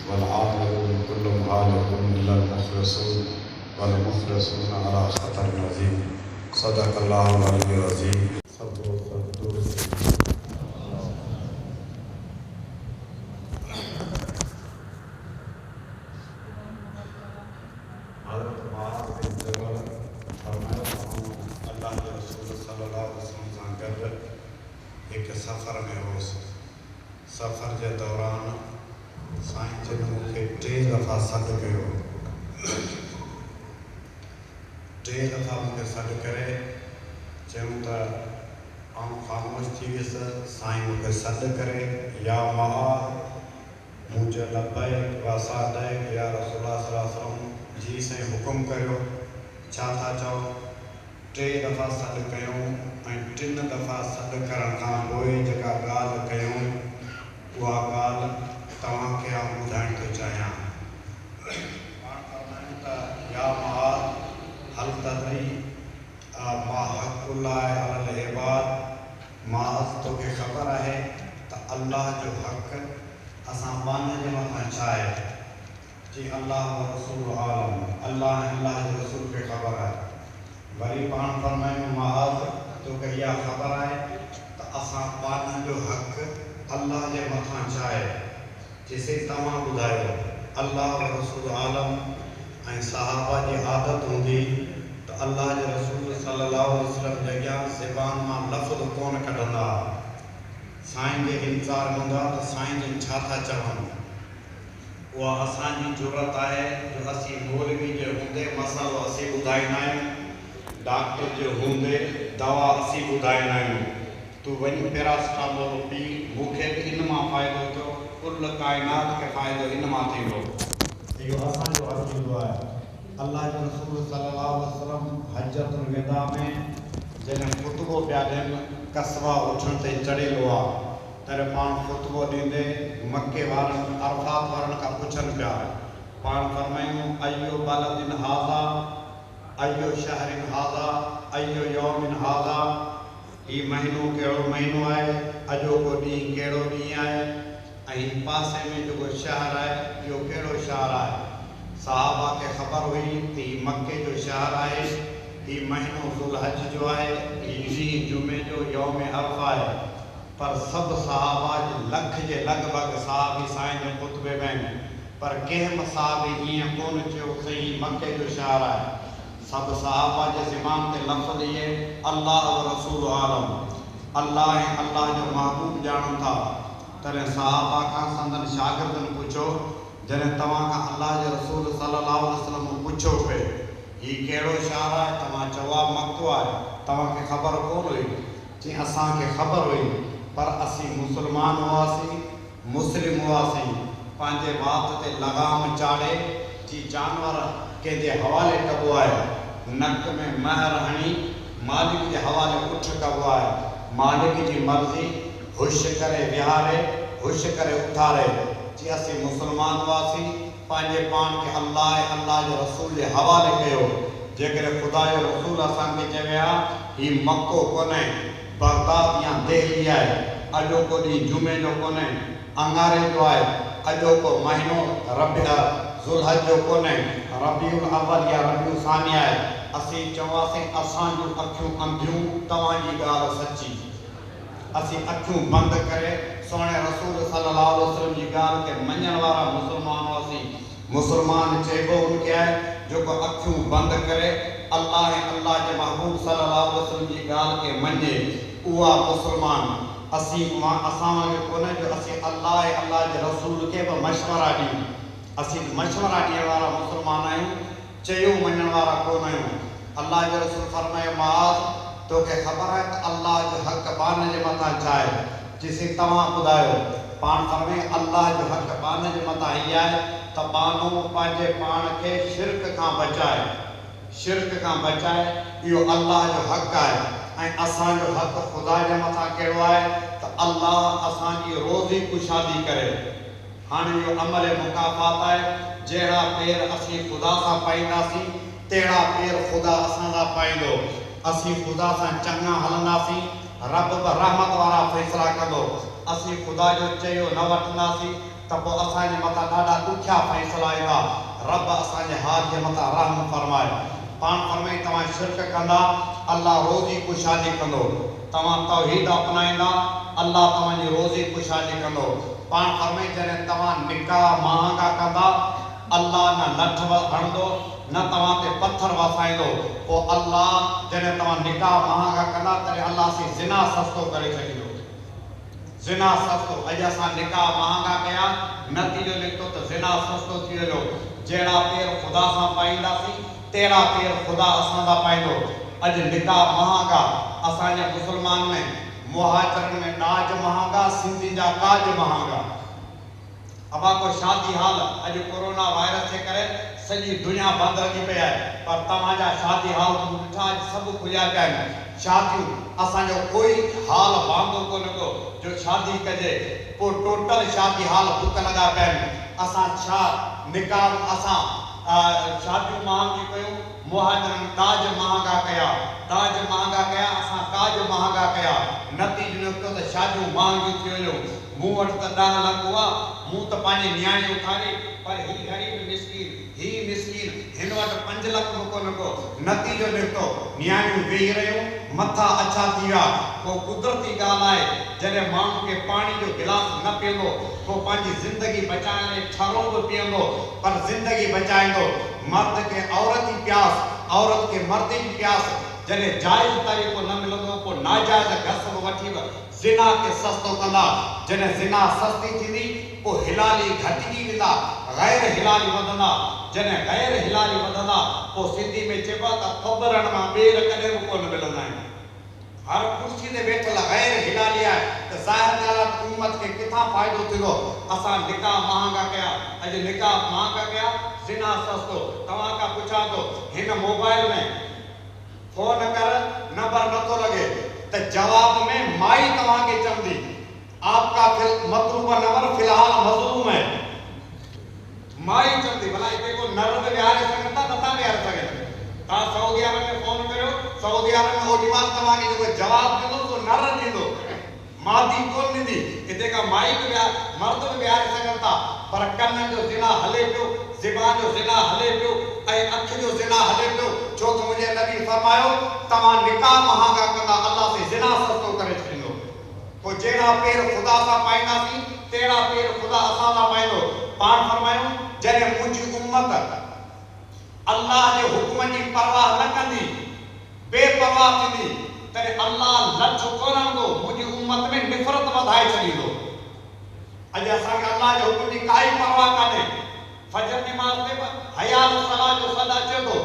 والعاقل كلهم هالكون إلا المخلصون والمخلصون على خطر عظيم. صدق الله العلي العظيم. صدق القدوس. حضرت معاذ بن جبل فرمایا اللہ کے رسول صلی اللہ علیہ وسلم सां गॾु हिकु सफ़र में हुउसि. सफ़र जे दौरान साईं जन मूंखे 3 दफ़ा सॾु कयो. 3 दफ़ा मूंखे सॾु करे चयूं त आउं ख़ामोश थी वियुसि. साईं मूंखे सॾु करे या महार मूं चयो लब्बैक व सअदैक या रसूल अल्लाह सल्लल्लाहु अलैहि वसल्लम. जी साईं हुकुम कयो, छा था चओ? 3 दफ़ा सॾु कयूं ऐं 3 दफ़ा सॾु करण खां पोइ जेका ॻाल्हि कयूं उहा ॻाल्हि तव्हांखे आउं ॿुधाइण थो चाहियां. पाण फरमायूं त या महार हल तदरी मा हक़ुल्लाहि अलल इबाद. महाज़ तोखे ख़बर आहे त अल्लाह जो हक़ असां पाण जे मथां छा आहे? जी अल्लाह व रसूल आलम. अल्लाह ऐं अल्लाह जे रसूल खे ख़बर आहे. वरी पाण फरमायूं महाज़ तोखे इहा ख़बर आहे त असां पाण जो हक़ अल्लाह जे मथां छा आहे? जेसे तव्हां ॿुधायो. अल्लाह व रसूल आलम. ऐं सहाबा जी आदत हूंदी त अल्लाह जे रसूल सल्लल्लाहु अलैहि वसल्लम जे अॻियां ज़बान मां लफ़्ज़ कोन कढंदा. साईं जे इंतज़ार हूंदा त साईं जन छा था चवनि. उहा असांजी ज़रूरत आहे जो असीं मौलवी जे हूंदे मसालो असीं ॿुधाईंदा आहियूं, डॉक्टर जे हूंदे दवा असीं ॿुधाईंदा आहियूं. तूं वञी पैरासिटामोल पी, मूंखे बि इन मां फ़ाइदो थियो, कुल काइनात खे फ़ाइदो इन मां थींदो. इहो असांजो हक़ थींदो आहे. अल्लाह जो रसूल सल्लल्लाहु अलैहि वसल्लम हजतुल विदा में जॾहिं ख़ुतबो पिया ॾियनि, कसवा उठण ते चढ़ियलु हुआ, तॾहिं पाण ख़ुतबो ॾींदे मके वारनि अरफात वारनि खां पुछनि पिया. पाण फरमायूं अयो बलदिन हाज़ा, अयो शहरिन हाज़ा, अयो यौमिन हाज़ा. हीउ महीनो कहिड़ो महीनो आहे, अॼोको ॾींहुं कहिड़ो ॾींहुं आहे, ऐं पासे में जेको शहर आहे इहो कहिड़ो शहर आहे. सहाबा खे ख़बर हुई त हीउ मके जो शहर आहे, हीउ महीनो ज़ुल्हज जो आहे, हीउ ॾींहुं जुमे जो यौम अरफ़ा आहे. पर सभु सहाबा लख जे लॻभॻि सहाबी साईं जे ख़ुतबे में आहिनि, पर कंहिं सहाबी ईअं कोन चयो त हीउ मके जो शहर आहे. सभु सहाबा जे ज़बान ते लफ़्ज़ इहे अल्लाह व रसूल आलम. अल्लाह ऐं अल्लाह जो महबूब ॼाणूं था. तॾहिं सहाबा खां संदन शागिर्दनि पुछो, जॾहिं तव्हां खां अल्लाह जे रसूल सल्लल्लाहु अलैहि वसल्लम पुछो पिए हीउ कहिड़ो शहर आहे, तव्हां जवाबु मको आहे, तव्हांखे ख़बर कोन हुई. जीअं असांखे ख़बर हुई, पर असीं मुस्लमान हुआसीं, मुस्लिम हुआसीं. पंहिंजे वात ते लगाम चाढ़े जी जानवर कंहिंजे हवाले कबो आहे, नक में महर हणी मालिक जे हवाले उठ कबो आहे. मालिक जी मर्ज़ी हुश करे विहारे, हुश करे उथारे. जी असीं मुस्लमान हुआसीं, पंहिंजे पाण खे अल्लाह ऐं अल्लाह जे रसूल जे हवाले कयो. जेकॾहिं ख़ुदा जो रसूल असांखे चवे हा हीउ मको कोन्हे, बगदाद या दिल्ली आहे, अॼोको ॾींहुं जुमे जो कोन्हे, अंगारे जो आहे, अॼोको महीनो ज़ुल्हज जो कोन्हे, रबीउल अव्वल या रबीउल सानी आहे, असीं चवांसीं असांजूं अखियूं अंधियूं, तव्हांजी ॻाल्हि सची. असीं अखियूं बंदि करे सोणे रसूल सल्लल्लाहु अलैहि वसल्लम जी ॻाल्हि खे मञण वारा मुस्लमान हुआसीं. मुस्लमान चइबो उनखे आहे जेको अखियूं बंदि करे अल्लाह ऐं अल्लाह जे महबूब सल्लल्लाहु अलैहि वसल्लम जी ॻाल्हि खे मञे, उहा मुस्लमान. असीं असां वांगुरु कोन्हे जो असीं अल्लाह ऐं अल्लाह जे रसूल खे बि मशवरा ॾियूं. असीं मशवरा ॾियण वारा मुस्लमान आहियूं, चयो मञण वारा कोन आहियूं. अल्लाह जो रसूल फरमायो महाज़ तोखे ख़बर आहे त अल्लाह जो हक़ पाण जे मथां छा आहे? जेसीं तव्हां ॿुधायो. पाण फरमाए अल्लाह जो हक़ पाण जे मथां हीअ आहे त बानो पंहिंजे पाण खे शिरक खां बचाए, शिरक खां बचाए. इहो अल्लाह जो हक़ आहे. ऐं असांजो हक़ ख़ुदा जे मथां कहिड़ो आहे त अल्लाह असांजी रोज़ी कुशादी करे. हाणे इहो अमल मुकाफ़ात आहे. जहिड़ा पेर असीं ख़ुदा सां पाईंदासीं तहिड़ा पेर ख़ुदा असां सां पाईंदो. असीं ख़ुदा सां चङा हलंदासीं, रब बि रहमत वारा फ़ैसिला कंदो. असीं ख़ुदा जो चयो न वठंदासीं, त पोइ असांजे मथां ॾाढा ॾुखिया फ़ैसिला ईंदा। रब असांजे हाल जे मथां रहम फरमाए। पाण फरमाई तव्हां शिरक कंदा, अल्लाह रोज़ी कुशादी कंदो। तव्हां तौहीद अपनाईंदा, अल्लाह तव्हांजी रोज़ी कुशादी कंदो। पाण फरमाई जॾहिं तव्हां निकाह महांगा कंदा, अल्लाह न लठ हणंदो न तव्हां ते पत्थर वसाईंदो। पोइ अल्लाह जॾहिं तव्हां निकाह महांगा कंदा तॾहिं अल्लाह से ज़िना सस्तो करे छॾींदो। ज़िना सस्तो। अॼु असां निकाह महांगा कया, नतीजो निकितो त ज़िना सस्तो थी वियो। जहिड़ा पेर ख़ुदा सां पाईंदासीं तहिड़ा पेर ख़ुदा असां सां पाईंदो। अॼु निकाह महांगा। असांजे मुस्लमान में मुहाजिरनि में ॾाज महांगा, सिंधी जा काज महांगा। अबा को शादी हाल अॼु कोरोना वायरस जे करे सॼी दुनिया बंदि लॻी पई आहे, पर तव्हांजा शादी हाल ॾिठा सभु खुलिया पिया आहिनि। शादियूं असांजो कोई हाल वांदो कोन को जो शादी कजे। पोइ टोटल शादी हाल बुक लॻा पिया आहिनि। असां छा निकाह असां शादियूं महांगी कयूं, मुहाजिरनि ताज महांगा कया, ताज महांगा कया, असां काज महांगा कया। नतीजो निकितो त शादियूं महांगियूं थी वियूं। मूं वटि त 10 लख हुआ, मूं त पंहिंजी नियाणी उथारी, पर ही ग़रीब मिस्कीन, ही मिस्कीन, हिन वटि 5 लख बि कोन को। नतीजो निकितो नियाणियूं वेही रहियूं, मथा अछा थी विया। पोइ कुदरती ॻाल्हि आहे, जॾहिं माण्हू खे पाणी जो गिलास न पीअंदो पोइ पंहिंजी ज़िंदगी बचाइण लाइ छारो बि पीअंदो, पर ज़िंदगी बचाईंदो। मर्द खे औरत जी प्यास, औरत खे मर्द जी प्यास। जॾहिं जाइज़ तरीक़ो न मिलंदो पोइ नाजाइज़ घसब वठी ज़िना खे सस्तो कंदा। जॾहिं ज़िना सस्ती थींदी पोइ हिलाली घटिजी वेंदा, गैर हिलाली वधंदा। जॾहिं गैर हिलाली वधंदा पोइ सिंधी में चइबो आहे त ख़बरनि मां ॿेर कॾहिं बि कोन मिलंदा आहिनि। हर कुर्सी ते वेठल गैर हिलाली आहे त ज़ाहिर ॻाल्हि आहे उम्मत खे किथां फ़ाइदो थींदो। असां निकाह महांगा कया, अॼु निकाह महांगा कया, ज़िना सस्तो। तव्हां खां पुछां थो, हिन मोबाइल में फोन कर नंबर नथो लॻे त जवाब में माई तव्हांखे चवंदी आपका मतलूबा नंबर फ़िलहाल मज़लूम है। माई चवंदी भला हिते को नर में विहारे सघनि था, नथा विहारे सघनि। तव्हां सऊदी अरब में फोन करियो, सऊदी अरब में ओॾी महिल तव्हांखे जेको जवाब ॾींदो सो नर ॾींदो, मादी कोन ॾींदी। हिते का माई बि मर्द बि विहारे सघनि था, पर कन जो ज़िना हले पियो, ज़िबान जो ज़िना हले पियो ऐं अखि जो ज़िना हले पियो। छो त मुंहिंजे नबी फरमायो तव्हां निकाह महांगा कंदा, अल्लाह से ज़िना सस्तो करे छॾींदो। पोइ जहिड़ा पेर ख़ुदा सां पाईंदासीं तहिड़ा पेर ख़ुदा असां सां पाईंदो। पाण फरमायूं जॾहिं मुंहिंजी उम्मत अल्लाह जे हुक्म जी परवाह न कंदी, बेपरवाह थींदी, तॾहिं अल्लाह लठ कोन हणंदो, मुंहिंजी उम्मत में निफ़रत वधाए छॾींदो। अॼु असांखे अल्लाह जे हुक्म जी काई परवाह कान्हे। फजर नमाज़ ते बि हयाल सलाह जो सॾु अचे थो,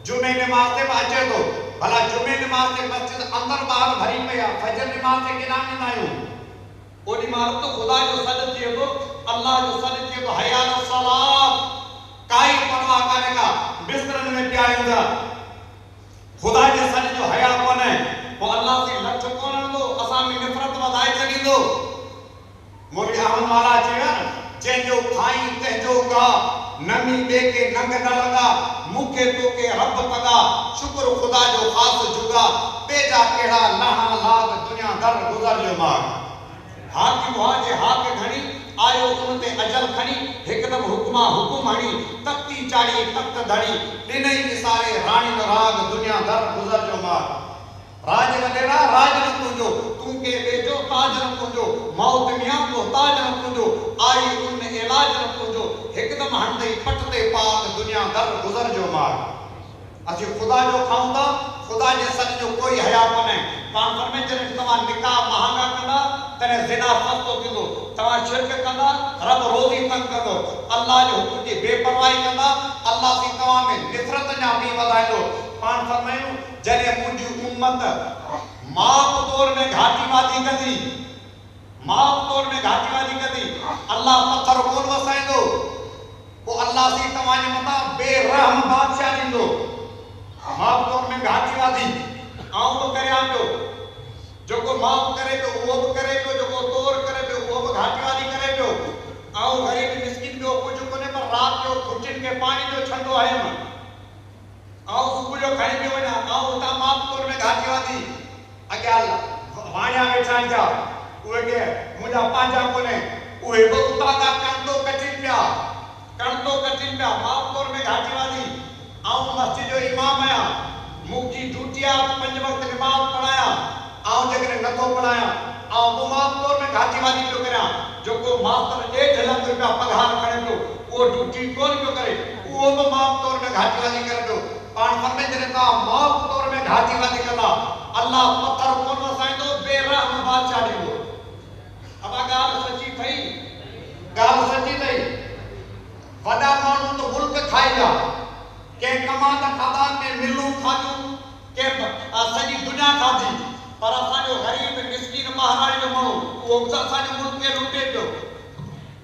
जुमे नमाज़ ते बि अचे थो। भला जुमे नमाज़ ते मस्जिद अंदरि ॿाहिरि भरी पई आहे, फजर नमाज़ ते केॾा वेंदा आहियूं? ओॾी महिल त ख़ुदा जो सॾु थिए थो, अल्लाह जो सॾु थिए थो, हयाल सलाह। काई परवाह कान्हे का, बिस्तरनि में पिया आहियूं था, ख़ुदा जे सॾु जो हया कोन्हे। पोइ अल्लाह से लठ कोन हणंदो, असां में निफ़रत वधाए छॾींदो। मौलवी अहमद वाला चयो जंहिंजो खाई तंहिंजो गा, नमी ॿिए खे नंग न लॻा, मूंखे तोखे रब पगा, शुक्र ख़ुदा जो ख़ासि जुगा, ॿिए जा कहिड़ा लहा लाग दुनिया दर गुज़र जो माग। हाकिम हुआ जे हाक घणी आयो उन ते अजल खणी, हिकदम हुक्मा हुकुम हणी, तख्ती चाढ़ी तख्त धड़ी, ॾिनई निसारे राणी न राग दुनिया दर गुज़र जो माग। राज वॾेरा राज न तुंहिंजो, तूं के वेझो ताज न तुंहिंजो, मौत मियां मोहताज न तुंहिंजो, आई उन इलाज न तुंहिंजो, हिकदम हणंदई पट ते पाक दुनिया दर गुज़र जो माग। असीं ख़ुदा जो खाऊं था, ख़ुदा जे सॾ जो कोई हया कोन्हे। पाण फरमाए जॾहिं तव्हां निकाह महांगा कंदा तॾहिं ज़िना सस्तो थींदो। तव्हां शिरक कंदा रब रोज़ी तंग कंदो। अल्लाह जो हुकुम जी बेपरवाही कंदा, अल्लाह से तव्हां में निफ़रत जा ॿी वधाईंदो। पाण फरमायूं जॾहिं मुंहिंजी उम्मत माप तौर में घाटीवादी कंदी, माप तौर में घाटीवादी कंदी, अल्लाह पत्थर कोन वसाईंदो। पोइ अल्लाह से तव्हांजे मथां बेरहम बादशाह ॾींदो। माप तौर में घाटीवादी आऊं बि करियां पियो, जेको माप करे पियो उहो बि करे पियो, जेको तौर करे पियो उहो बि घाटीवादी करे पियो। आऊं ग़रीब मिस्किन ॿियो कुझु कोन्हे, पर राति जो खुर्चियुनि खे पाणी जो छंडो आयुमि, आऊं सुबुह जो खणी पियो वञा, आऊं उतां माप तौर में घाटीवादी। अॻियां वाणिया वेठा आहिनि था, उहे के मुंहिंजा पंहिंजा कोन्हे, उहे बि उतां खां कनि नथो कटिन पिया माफ़ में घाटीवादी आऊं मस्जिद जो इमाम आहियां मुंहिंजी ड्यूटी आहे 5 वक्त नमाज़ पढ़ाया आऊं जेकॾहिं नथो पढ़ाया आऊं माफ़ में घाटीवादी पियो करियां जेको मास्टर 1.5 लाख रुपया पघार खणे पियो उहो ड्यूटी कोन पियो करे उहो बि माफ़ में घाटीवादी करे पियो पाण फरमाए जॾहिं तव्हां माफ़ में घाटीवादी कंदा अल्लाह पत्थर कोन वसाईंदो बेरहम बादशाह ॾींदो अब ॻाल्हि सची थई ॻाल्हि सची थई वॾा माण्हू तो मुल्क खाई विया के कमांड खाधा के मिलूं खाजूं के सॼी दुनिया खाधी पर असांजो गरीब मिस्किन महाराज जो माण्हू उहो असांजे मुल्क खे लूटे पियो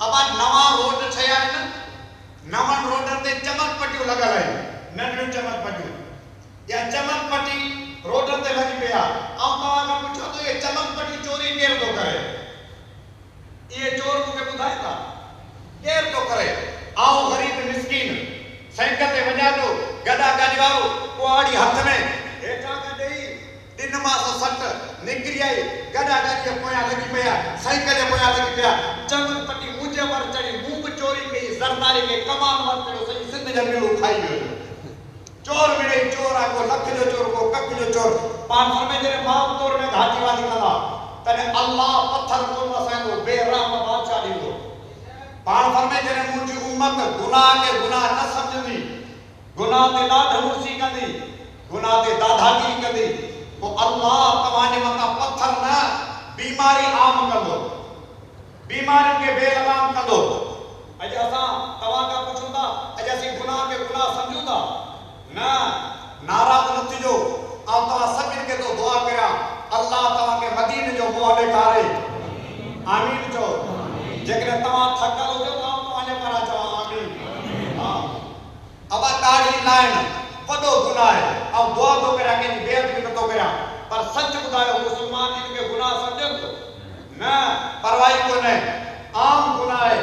अब नवां रोड ठहिया आहिनि नवनि रोडनि ते चमकपटियूं लॻल आहिनि नंढियूं चमकपटियूं या चमकपटी रोडनि ते लॻी पिया ऐं तव्हां खां पुछो त इहे चमकपटी चोरी केरु थो करे इहे चोर मूंखे ॿुधाईंदा केरु थो करे आऊं गरीब मिस्किन साइकिल ते वञा थो गॾा गाॾी वारो कुआड़ी हथ में हेठां खां ॾेई 3 मास 60 निकिरी आई गॾा गाॾी जे पोयां लॻी पिया साइकिल जे पोयां लॻी पिया चमकपटी मुंहिंजे वर चढ़ी मूं बि चोरी कई ज़रदारी खे कमान वर चढ़ियो सॼी सिंध जो मेलो खाई वियो चोर मिड़े चोर आहे को लख जो चोर को कख जो चोर पाण फरमाए जॾहिं माफ़ तौर में घाटीवादी कंदा तॾहिं अल्लाह पत्थर कोन वसाईंदो बेरहम बादशाह ॾींदो पाण फरमाए जॾहिं मुंहिंजी उम्मत गुनाह खे गुनाह न सम्झंदी गुनाह ते ॾाढूसी कंदी गुनाह ते दादागिरी कंदी पोइ अल्लाह तव्हांजे मथां पत्थर न बीमारी आम कंदो बीमारियुनि खे बेलगाम कंदो अॼु असां तव्हां खां पुछूं था अॼु असीं गुनाह खे गुनाह सम्झूं था न नाराज़ न थिजो ऐं तव्हां सभिनि खे थो दुआ करियां अल्लाह तव्हांखे मदीने जो मुंहुं ॾेखारे आमीन चओ जेकॾहिं तव्हां थकल हुजो त तव्हांजे पारां चवां आमीन हा अब दाढ़ी लाइण वॾो गुनाह आहे ऐं दुआ थो करियां कंहिंजी बेइज़ती नथो करियां पर सच ॿुधायो मुस्लमान इन खे गुनाह सम्झनि थो न परवाही कोन्हे आम गुनाह आहे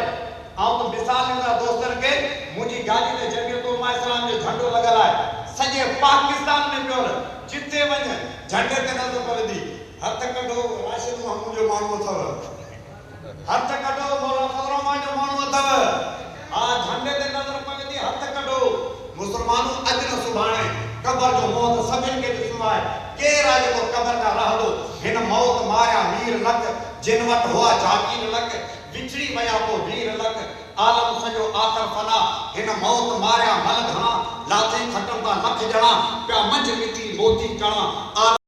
ऐं त मिसाल ॾींदा दोस्तनि खे मुंहिंजी गाॾी ते जमियत उलमा इस्लाम जो झंडो लॻल आहे सॼे पाकिस्तान में पियो जिते वञ झंडे ते नज़र पवंदी हथ कढो राशिद महमूद जो माण्हू अथव हथ कढो मौलाना फज़ल रहमान जो माण्हू अथव हा झंडे ते नज़र पवंदी हथ कढो मुसलमानों अॼु न सुभाणे क़बर जो मौत सभिनि खे ॾिसणो आहे केरु आहे जेको क़बर खां रहंदो हिन मौत मारिया मीर लख जिन वटि हुआ जागीर लख विछड़ी विया पोइ वीर लख आलम सॼो आख़िर फना हिन मौत मारिया मल घणा लाथी खटनि था लख ॼणा पिया मंझि मिटी मोती कणा